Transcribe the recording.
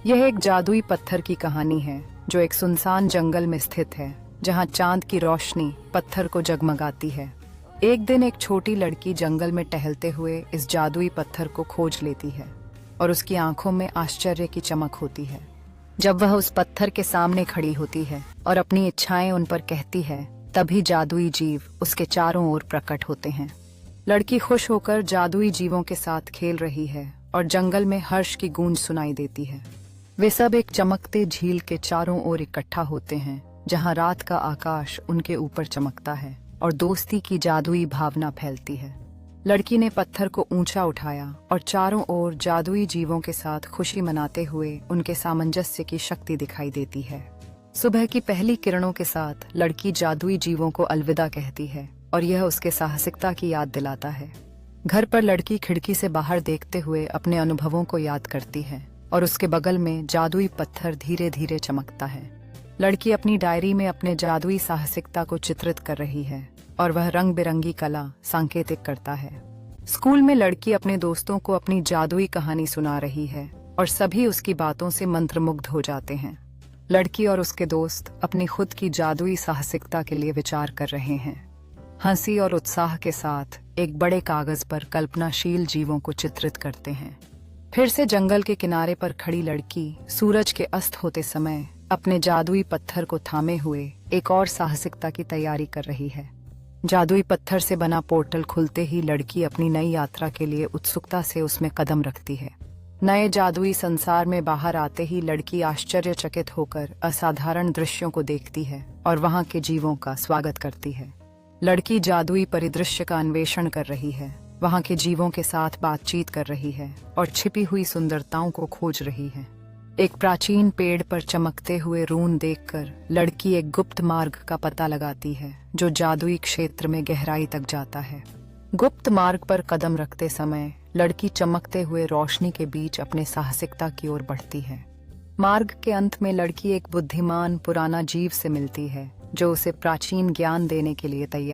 यह एक जादुई पत्थर की कहानी है जो एक सुनसान जंगल में स्थित है, जहां चांद की रोशनी पत्थर को जगमगाती है। एक दिन एक छोटी लड़की जंगल में टहलते हुए इस जादुई पत्थर को खोज लेती है और उसकी आंखों में आश्चर्य की चमक होती है। जब वह उस पत्थर के सामने खड़ी होती है और अपनी इच्छाएं उन पर कहती है, तभी जादुई जीव उसके चारों ओर प्रकट होते हैं। लड़की खुश होकर जादुई जीवों के साथ खेल रही है और जंगल में हर्ष की गूंज सुनाई देती है। वे सब एक चमकते झील के चारों ओर इकट्ठा होते हैं, जहां रात का आकाश उनके ऊपर चमकता है और दोस्ती की जादुई भावना फैलती है। लड़की ने पत्थर को ऊंचा उठाया और चारों ओर जादुई जीवों के साथ खुशी मनाते हुए उनके सामंजस्य की शक्ति दिखाई देती है। सुबह की पहली किरणों के साथ लड़की जादुई जीवों को अलविदा कहती है और यह उसके साहसिकता की याद दिलाता है। घर पर लड़की खिड़की से बाहर देखते हुए अपने अनुभवों को याद करती है और उसके बगल में जादुई पत्थर धीरे धीरे चमकता है। लड़की अपनी डायरी में अपने जादुई साहसिकता को चित्रित कर रही है और वह रंग बिरंगी कला सांकेतिक करता है। स्कूल में लड़की अपने दोस्तों को अपनी जादुई कहानी सुना रही है और सभी उसकी बातों से मंत्रमुग्ध हो जाते हैं। लड़की और उसके दोस्त अपनी खुद की जादुई साहसिकता के लिए विचार कर रहे हैं। हंसी और उत्साह के साथ एक बड़े कागज पर कल्पनाशील जीवों को चित्रित करते हैं। फिर से जंगल के किनारे पर खड़ी लड़की सूरज के अस्त होते समय अपने जादुई पत्थर को थामे हुए एक और साहसिकता की तैयारी कर रही है। जादुई पत्थर से बना पोर्टल खुलते ही लड़की अपनी नई यात्रा के लिए उत्सुकता से उसमें कदम रखती है। नए जादुई संसार में बाहर आते ही लड़की आश्चर्यचकित होकर असाधारण दृश्यों को देखती है और वहां के जीवों का स्वागत करती है। लड़की जादुई परिदृश्य का अन्वेषण कर रही है, वहां के जीवों के साथ बातचीत कर रही है और छिपी हुई सुंदरताओं को खोज रही है। एक प्राचीन पेड़ पर चमकते हुए रून देखकर लड़की एक गुप्त मार्ग का पता लगाती है जो जादुई क्षेत्र में गहराई तक जाता है। गुप्त मार्ग पर कदम रखते समय लड़की चमकते हुए रोशनी के बीच अपने साहसिकता की ओर बढ़ती है। मार्ग के अंत में लड़की एक बुद्धिमान पुराना जीव से मिलती है जो उसे प्राचीन ज्ञान देने के लिए तैयार